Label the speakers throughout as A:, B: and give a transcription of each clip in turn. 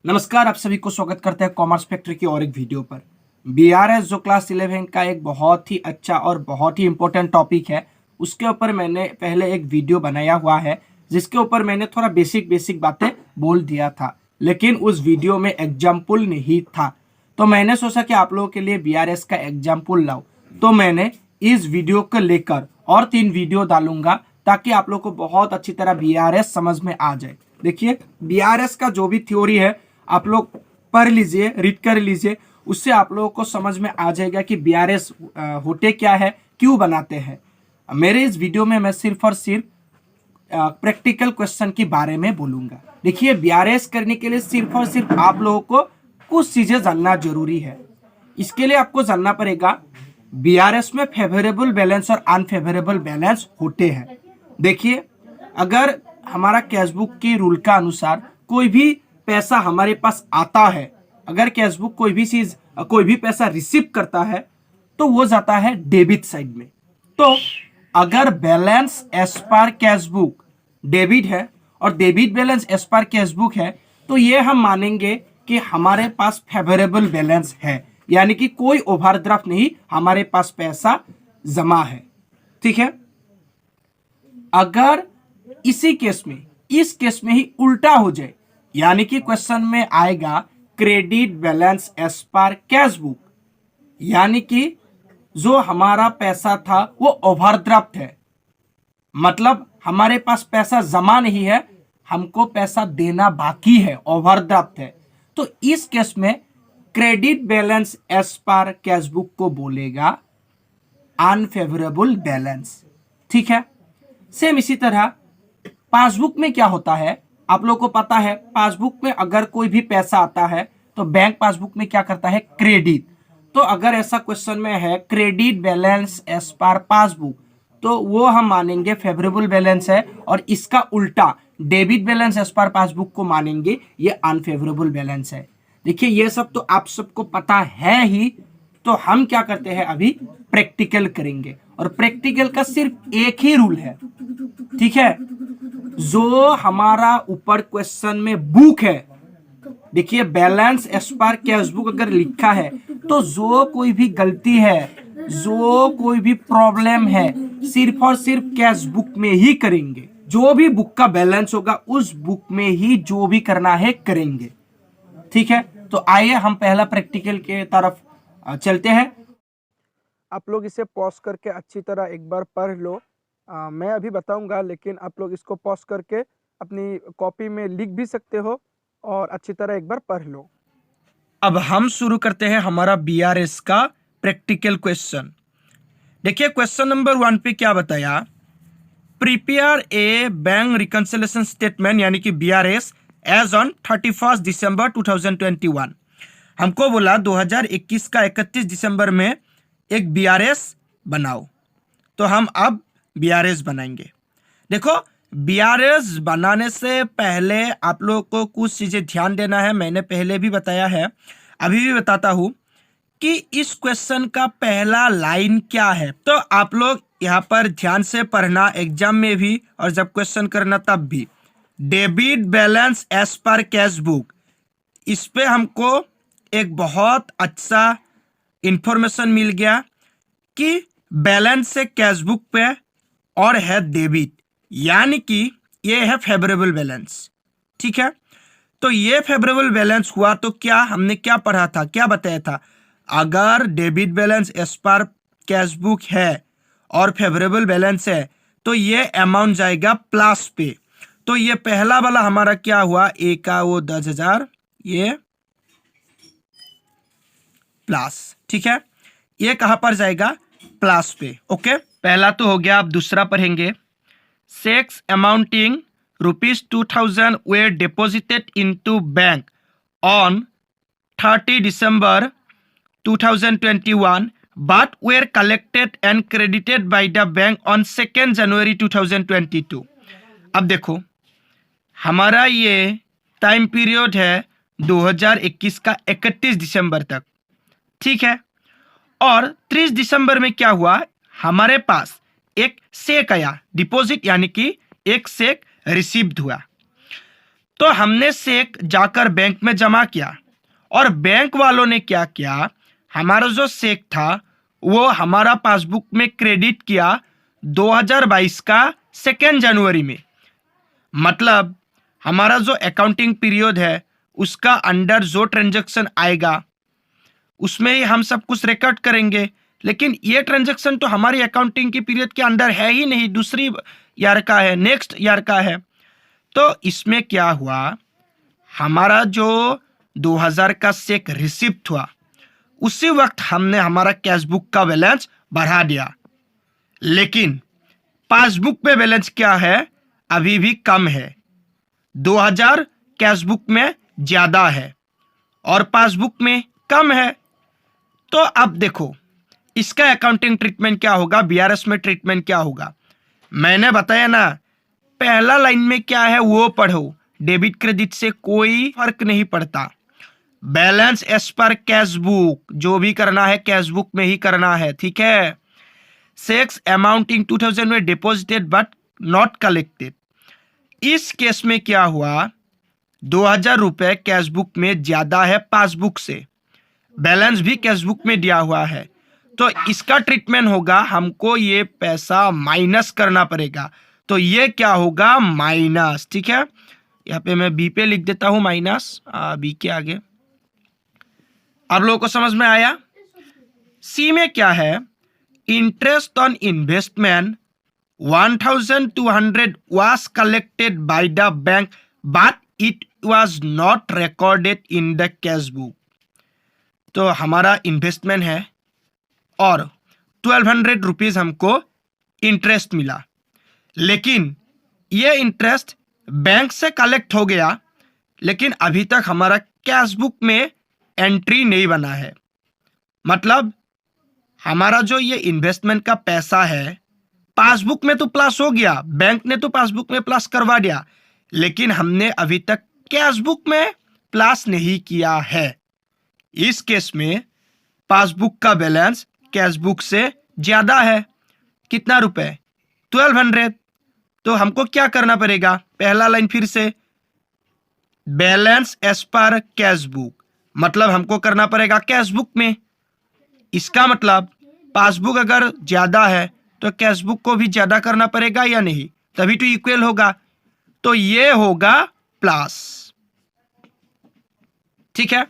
A: नमस्कार, आप सभी को स्वागत करते हैं कॉमर्स फैक्ट्री की और एक वीडियो पर। बीआरएस जो क्लास 11 का एक बहुत ही अच्छा और बहुत ही इंपॉर्टेंट टॉपिक है, उसके ऊपर मैंने पहले एक वीडियो बनाया हुआ है, जिसके ऊपर मैंने थोड़ा बेसिक बेसिक बातें बोल दिया था, लेकिन उस वीडियो में एग्जाम्पल नहीं था। तो मैंने सोचा कि आप लोगों के लिए बीआरएस का एग्जाम्पल लाऊं, तो मैंने इस वीडियो को लेकर और 3 वीडियो डालूंगा ताकि आप लोग को बहुत अच्छी तरह बीआरएस समझ में आ जाए। देखिए, बीआरएस का जो भी थ्योरी है आप लोग पढ़ लीजिए, रीड कर लीजिए, उससे आप लोगों को समझ में आ जाएगा कि बीआरएस होते क्या है, क्यों बनाते हैं। मेरे इस वीडियो में मैं सिर्फ और सिर्फ प्रैक्टिकल क्वेश्चन के बारे में बोलूंगा। देखिए, बीआरएस करने के लिए सिर्फ और सिर्फ आप लोगों को कुछ चीजें जानना जरूरी है। इसके लिए आपको जानना पड़ेगा बीआरएस में फेवरेबल बैलेंस और अनफेवरेबल बैलेंस होते हैं। देखिए, अगर हमारा कैशबुक के रूल का अनुसार कोई भी पैसा हमारे पास आता है, अगर कैशबुक कोई भी पैसा रिसीव करता है, तो वो जाता है डेबिट साइड में। तो अगर balance as per cashbook debit है और debit balance as per cashbook है, तो ये हम मानेंगे कि हमारे पास फेवरेबल बैलेंस है, यानी कि कोई ओवरड्राफ्ट नहीं, हमारे पास पैसा जमा है। ठीक है। अगर इस केस में ही उल्टा हो जाए, यानी कि क्वेश्चन में आएगा credit balance as per cashbook, यानी कि जो हमारा पैसा था वो ओवरड्राफ्ट है, मतलब हमारे पास पैसा जमा नहीं है, हमको पैसा देना बाकी है, ओवरड्राफ्ट है। तो इस केस में credit balance as per cashbook को बोलेगा अनफेवरेबल बैलेंस। ठीक है। सेम इसी तरह पासबुक में क्या होता है, आप लोगों को पता है, पासबुक में अगर कोई भी पैसा आता है तो बैंक पासबुक में क्या करता है, क्रेडिट। तो अगर ऐसा क्वेश्चन में है credit balance as per passbook, तो वो हम मानेंगे फेवरेबल बैलेंस है, और इसका उल्टा debit balance as per passbook को मानेंगे ये अनफेवरेबल बैलेंस है। देखिए, ये सब तो आप सबको पता है ही। तो हम क्या करते हैं, अभी प्रैक्टिकल करेंगे, और प्रैक्टिकल का सिर्फ एक ही रूल है। ठीक है। जो हमारा ऊपर क्वेश्चन में बुक है, देखिए बैलेंस एज पर कैशबुक अगर लिखा है, तो जो कोई भी गलती है, जो कोई भी प्रॉब्लम है, सिर्फ और सिर्फ कैशबुक में ही करेंगे। जो भी बुक का बैलेंस होगा उस बुक में ही जो भी करना है करेंगे। ठीक है। तो आइए हम पहला प्रैक्टिकल के तरफ चलते हैं।
B: आप लोग इसे पॉज करके अच्छी तरह एक बार पढ़ लो। मैं अभी बताऊंगा, लेकिन आप लोग इसको पॉज करके अपनी कॉपी में लिख भी सकते हो और अच्छी तरह एक बार पढ़ लो।
A: अब हम शुरू करते हैं हमारा बीआरएस का प्रैक्टिकल क्वेश्चन। देखिए, क्वेश्चन नंबर 1 पे क्या बताया, prepare a bank reconciliation statement यानी कि बीआरएस एज ऑन 31 दिसंबर 2021। हमको बोला 2021 का 31 दिसंबर में एक बीआरएस बनाओ। तो हम अब बीआरएस बनाएंगे। देखो, बीआरएस बनाने से पहले आप लोगों को कुछ चीजें ध्यान देना है। मैंने पहले भी बताया है, अभी भी बताता हूं कि इस क्वेश्चन का पहला लाइन क्या है। तो आप लोग यहां पर ध्यान से पढ़ना, एग्जाम में भी और जब क्वेश्चन करना तब भी। Debit balance as per cashbook, इस पे हमको एक बहुत अच्छा इंफॉर्मेशन मिल गया कि बैलेंस से कैशबुक पे और है डेबिट, यानी कि ये है फेवरेबल बैलेंस। ठीक है। तो ये फेवरेबल बैलेंस हुआ तो क्या हमने क्या पढ़ा था, क्या बताया था, अगर debit balance as per cashbook है और फेवरेबल बैलेंस है तो ये अमाउंट जाएगा प्लस पे। तो ये पहला वाला हमारा क्या हुआ, ए का वो 10,000, ये प्लस। ठीक है। ये कहां पर जाएगा, प्लस पे। ओके, पहला तो हो गया। अब दूसरा पढ़ेंगे, checks amounting ₹2,000 were deposited into bank on 30 December 2021 but were collected and credited by the bank on 2nd January 2022। अब देखो, हमारा ये टाइम पीरियड है 2021 का 31 दिसंबर तक। ठीक है। और 30 दिसंबर में क्या हुआ, हमारे पास एक चेक आया, डिपॉजिट यानी कि एक चेक रिसीव्ड हुआ। तो हमने चेक जाकर बैंक में जमा किया और बैंक वालों ने क्या किया, हमारा जो चेक था वो हमारा पासबुक में क्रेडिट किया 2022 का 2 जनवरी में। मतलब हमारा जो अकाउंटिंग पीरियड है उसका अंडर जो ट्रांजैक्शन आएगा उसमें ही हम सब कुछ रिकॉर्ड करेंगे, लेकिन ये ट्रांजैक्शन तो हमारी अकाउंटिंग की पीरियड के अंडर है ही नहीं, दूसरी ईयर का है, नेक्स्ट ईयर का है। तो इसमें क्या हुआ, हमारा जो 2000 का चेक रिसिप्ट हुआ उसी वक्त हमने हमारा कैशबुक का बैलेंस बढ़ा दिया, लेकिन पासबुक पे बैलेंस क्या है, अभी भी कम है। 2000 कैशबुक में ज्यादा है और पासबुक में कम है। तो अब देखो इसका अकाउंटिंग ट्रीटमेंट क्या होगा, बीआरएस में ट्रीटमेंट क्या होगा। मैंने बताया ना, पहला लाइन में क्या है वो पढ़ो, डेबिट क्रेडिट से कोई फर्क नहीं पड़ता। बैलेंस एज पर कैशबुक, जो भी करना है कैशबुक में ही करना है, ठीक है। चेक्स अमाउंटिंग 2000 में डिपॉजिटेड बट नॉट कलेक्टेड। इस केस में क्या हुआ, 2000 रुपए कैशबुक में ज्यादा है पासबुक से, बैलेंस भी कैशबुक में दिया हुआ है, तो इसका ट्रीटमेंट होगा, हमको ये पैसा माइनस करना पड़ेगा। तो ये क्या होगा, माइनस, ठीक है। यहाँ पे मैं बी पे लिख देता हूं माइनस, बी के आगे। आप लोगों को समझ में आया। सी में क्या है, interest on investment 1200 was collected by the bank but it was not recorded in the cash book। तो हमारा इन्वेस्टमेंट है और 1200 रुपीज हमको इंटरेस्ट मिला, लेकिन ये इंटरेस्ट बैंक से कलेक्ट हो गया, लेकिन अभी तक हमारा कैश बुक में एंट्री नहीं बना है। मतलब हमारा जो ये इन्वेस्टमेंट का पैसा है पासबुक में तो प्लस हो गया, बैंक ने तो पासबुक में प्लस करवा दिया, लेकिन हमने अभी तक कैश बुक में प्लस नहीं किया है। इस केस में पासबुक का बैलेंस कैश बुक से ज्यादा है, कितना रुपए, 1200। तो हमको क्या करना पड़ेगा, पहला लाइन फिर से, balance as per cash book, मतलब हमको करना पड़ेगा कैश बुक में। इसका मतलब पासबुक अगर ज्यादा है तो कैश बुक को भी ज्यादा करना पड़ेगा या नहीं, तभी तो इक्वल होगा। तो ये होगा प्लस, ठीक है।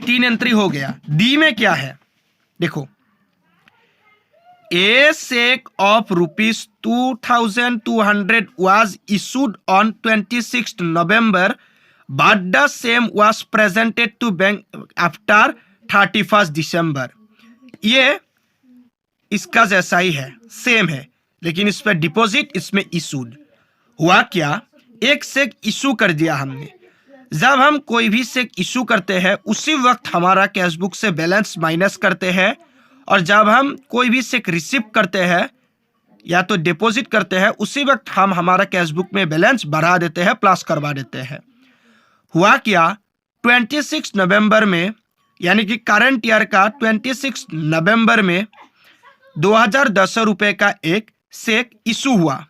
A: 3 एंट्री हो गया। डी में क्या है देखो, ए check of ₹2200 was issued on 26th November but the same was presented to bank after 31st December। ये इसका जैसा ही है, सेम है, लेकिन इस पर डिपॉजिट, इसमें इशूड। हुआ क्या, एक चेक इशू कर दिया हमने। जब हम कोई भी चेक इशू करते हैं उसी वक्त हमारा कैशबुक से बैलेंस माइनस करते हैं, और जब हम कोई भी चेक रिसीव करते हैं या तो डिपॉजिट करते हैं उसी वक्त हम हमारा कैशबुक में बैलेंस बढ़ा देते हैं, प्लस करवा देते हैं। हुआ क्या, 26 नवंबर में, यानी कि करंट ईयर का 26 नवंबर में 2010 रुपए का एक चेक इशू हुआ।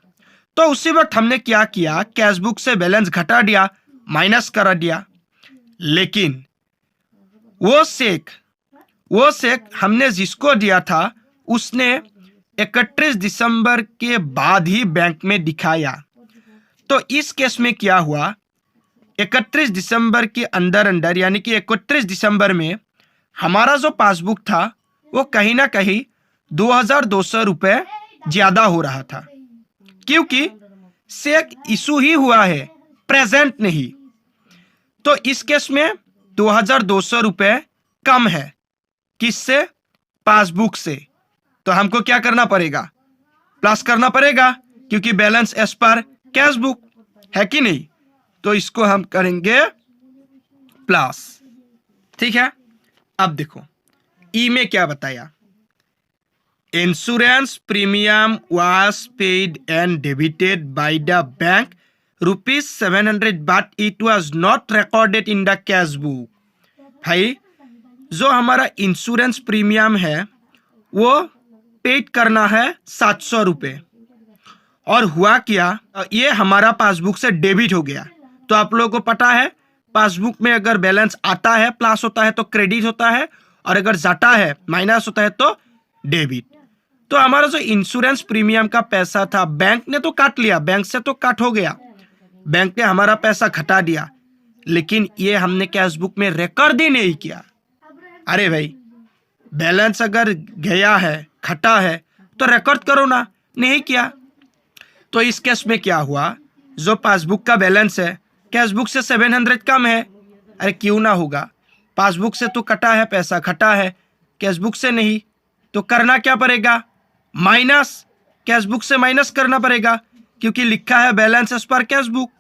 A: तो उसी वक्त हमने क्या किया, कैशबुक से बैलेंस घटा दिया, माइनस करा दिया। लेकिन वो चेक हमने जिसको दिया था उसने 31 दिसंबर के बाद ही बैंक में दिखाया। तो इस केस में क्या हुआ, 31 दिसंबर के अंदर यानी कि 31 दिसंबर में हमारा जो पासबुक था वो कहीं ना कहीं 2200 रुपए ज्यादा हो रहा था, क्योंकि चेक इशू ही हुआ है, प्रेजेंट नहीं। तो इस केस में 2200 रुपए कम है, किससे, पासबुक से। तो हमको क्या करना पड़ेगा, प्लस करना पड़ेगा, क्योंकि balance as per cash book है कि नहीं। तो इसको हम करेंगे प्लस, ठीक है। अब देखो ई में क्या बताया, insurance premium was paid and debited by the bank ₹700 but it was not recorded in the cash book. भाई जो हमारा इंश्योरेंस प्रीमियम है वो पेड करना है 700 रुपये, और हुआ क्या, ये हमारा पासबुक से डेबिट हो गया, तो आप लोगों को पता है पासबुक में अगर बैलेंस आता है प्लस होता है तो क्रेडिट होता है, और अगर जाता है माइनस होता है तो डेबिट। तो हमारा जो इंश्योरेंस प्रीमियम का पैसा था बैंक ने तो काट लिया, बैंक से तो काट हो गया, बैंक ने हमारा पैसा घटा दिया, लेकिन ये हमने कैश बुक में रिकॉर्ड ही नहीं किया। अरे भाई, बैलेंस अगर गया है घटा है तो रिकॉर्ड करो ना, नहीं किया। तो इस केस में क्या हुआ, जो पासबुक का बैलेंस है कैश बुक से 700 कम है। अरे क्यों ना होगा, पासबुक से तो कटा है पैसा, घटा है, कैश बुक से नहीं। तो करना क्या पड़ेगा, माइनस, कैश बुक से माइनस करना पड़ेगा, क्योंकि लिखा है balance as per cash book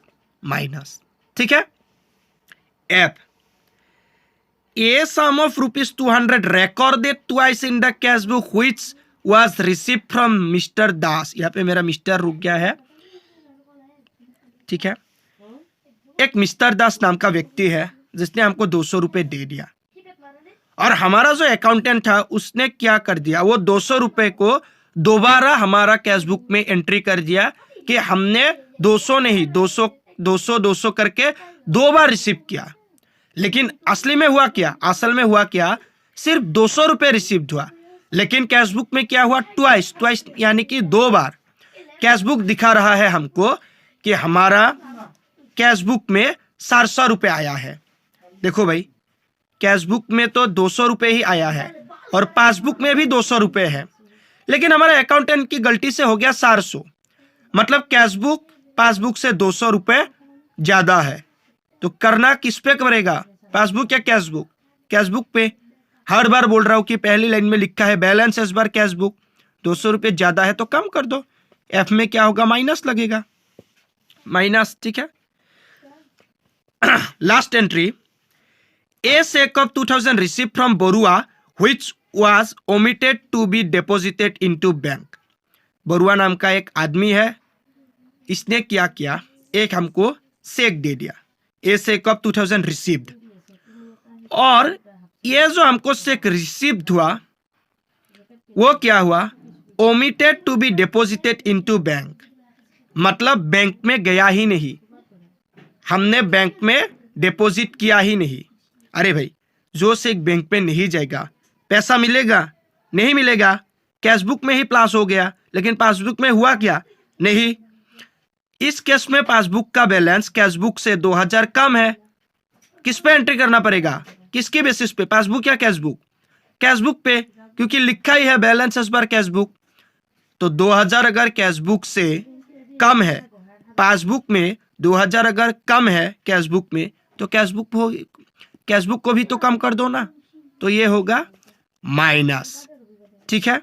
A: minus. ठीक है। F, a sum of ₹200 recorded twice in the cash book which was received from mister Das. यहाँ पे मेरा मिस्टर रुक गया है, ठीक है। एक मिस्टर दास नाम का व्यक्ति है जिसने हमको 200 रुपए दे दिया, और हमारा जो अकाउंटेंट था उसने क्या कर दिया, वो 200 रुपए को दोबारा हमारा कैश बुक में एंट्री कर दिया कि हमने 200 नहीं 200 करके 2 बार रिसीव किया। लेकिन असल में हुआ क्या, सिर्फ 200 रुपए रिसीव हुआ, लेकिन कैश बुक में क्या हुआ, ट्वाइस यानी कि 2 बार। कैश बुक दिखा रहा है हमको कि हमारा कैश बुक में 400 रुपए आया है। देखो भाई, कैश बुक में तो 200 रुपए ही आया है और पासबुक में भी 200 रुपए है, लेकिन हमारे अकाउंटेंट की गलती से हो गया 400, मतलब कैश बुक पासबुक से 200 रुपए ज्यादा है। तो करना किस पे करेगा, पासबुक या कैश बुक? कैश बुक पे। हर बार बोल रहा हूं कि पहली लाइन में लिखा है बैलेंस इस बार कैश बुक, 200 रुपए ज्यादा है तो कम कर दो। एफ में क्या होगा, माइनस लगेगा, माइनस। ठीक है। Last entry, a check of 2000 received from Borua which was omitted to be deposited into bank। Barua नाम का एक आदमी है, इसने क्या किया, एक हमको चेक दे दिया, a check of 2000 received, और ये जो हमको चेक रिसीव्ड हुआ वो क्या हुआ, omitted to be deposited into bank, मतलब बैंक में गया ही नहीं, हमने बैंक में डिपॉजिट किया ही नहीं। अरे भाई, जो चेक बैंक में नहीं जाएगा पैसा मिलेगा, नहीं मिलेगा। कैश बुक में ही प्लस हो गया, लेकिन पासबुक में हुआ क्या, नहीं। इस केस में पासबुक का बैलेंस कैश बुक से 2000 कम है। किस पे एंट्री करना पड़ेगा, किसके बेसिस पे, पासबुक या कैश बुक? कैश बुक पे, क्योंकि लिखा ही है बैलेंस इस बार कैश बुक। तो 2000 अगर कैश बुक से कम है, पासबुक में 2000 अगर कम है कैश बुक में, तो कैश बुक को भी तो कम कर दो ना, तो ये होगा माइनस। ठीक है।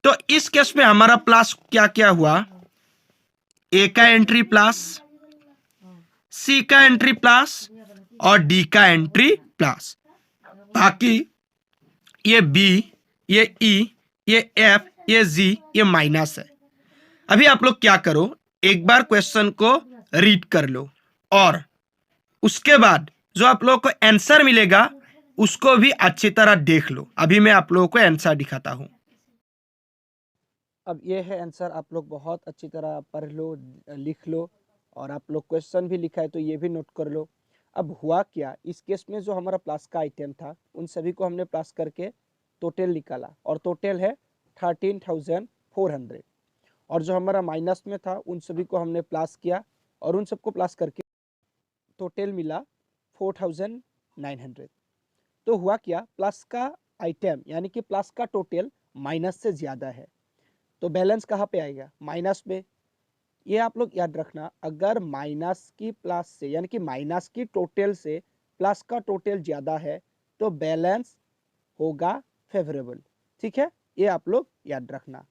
A: तो इस केस में हमारा प्लस क्या क्या हुआ, ए का एंट्री प्लस, सी का एंट्री प्लस और डी का एंट्री प्लस। बाकी ये बी, ये ई, ये एफ, ये जी, ये माइनस है। अभी आप लोग क्या करो, एक बार क्वेश्चन को रीड कर लो और उसके बाद जो आप लोगों को आंसर मिलेगा उसको भी अच्छी तरह देख लो। अभी मैं आप लोगों को आंसर दिखाता हूं।
B: अब ये है आंसर, आप लोग बहुत अच्छी तरह पढ़ लो, लिख लो, और आप लोग क्वेश्चन भी लिखा है तो ये भी नोट कर लो। अब हुआ क्या, इस केस में जो हमारा प्लस का आइटम था उन सभी को हमने प्लस करके टोटल निकाला, और टोटल है 13,400, और जो हमारा माइनस में था उन सभी को हमने प्लस किया और उन सबको प्लस करके टोटल मिला 4,900। तो हुआ क्या, प्लस का आइटम यानी कि प्लस का टोटल माइनस से ज़्यादा है, तो बैलेंस कहाँ पे आएगा, माइनस में। ये आप लोग याद रखना, अगर माइनस की प्लस से यानी कि माइनस की टोटल से प्लस का टोटल ज़्यादा है तो बैलेंस होगा फेवरेबल। ठीक है, ये आप लोग याद रखना।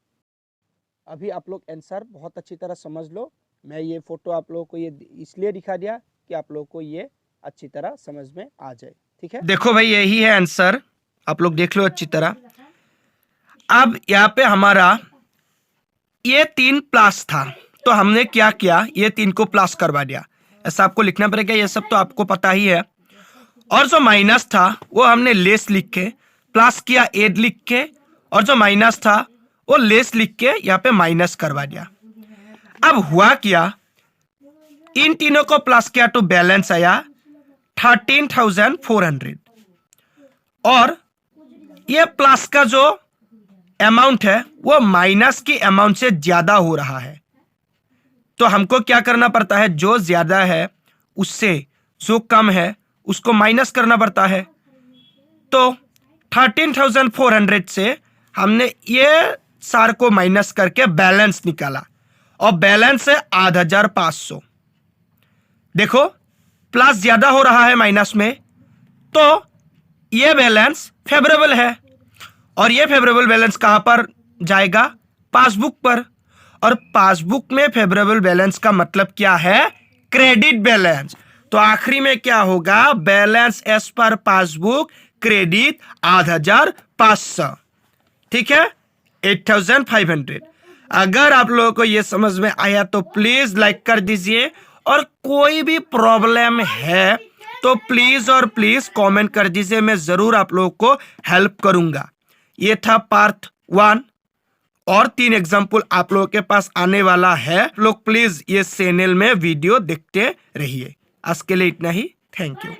B: अभी आप लोग आंसर बहुत अच्छी तरह समझ लो। मैं ये फोटो आप लोगों को ये इसलिए दिखा दिया कि आप लोगों को ये अच्छी तरह समझ में आ जाए। ठीक है,
A: देखो भाई, यही है आंसर, आप लोग देख लो अच्छी तरह। अब यहाँ पे हमारा ये 3 प्लस था, तो हमने क्या किया, ये 3 को प्लस करवा दिया। ऐसा आपको लिखना पड़ेगा, ये सब तो आपको पता ही है। और जो माइनस था वो हमने लेस लिख के प्लस किया, एड लिख के, और जो माइनस था वो लेस लिख के यहाँ पे माइनस करवा दिया। अब हुआ क्या, इन तीनों को प्लस किया तो बैलेंस आया 13,400। और ये प्लस का जो अमाउंट है वो माइनस की अमाउंट से ज्यादा हो रहा है, तो हमको क्या करना पड़ता है, जो ज्यादा है उससे जो कम है उसको माइनस करना पड़ता है। तो 13,400 से हमने ये सार को माइनस करके बैलेंस निकाला, और बैलेंस है 8,500। देखो प्लस ज्यादा हो रहा है माइनस में, तो ये बैलेंस फेवरेबल है, और ये फेवरेबल बैलेंस कहां पर जाएगा, पासबुक पर। और पासबुक में फेवरेबल बैलेंस का मतलब क्या है, क्रेडिट बैलेंस। तो आखिरी में क्या होगा, balance as per passbook credit 8,500। ठीक है, 8,500। अगर आप लोगों को यह समझ में आया तो प्लीज लाइक कर दीजिए, और कोई भी प्रॉब्लम है तो प्लीज और प्लीज कमेंट कर दीजिए, मैं जरूर आप लोगों को हेल्प करूंगा। ये था पार्ट 1, और 3 एग्जाम्पल आप लोगों के पास आने वाला है। आप लोग प्लीज ये चैनल में वीडियो देखते रहिए। आज के लिए इतना ही, थैंक यू।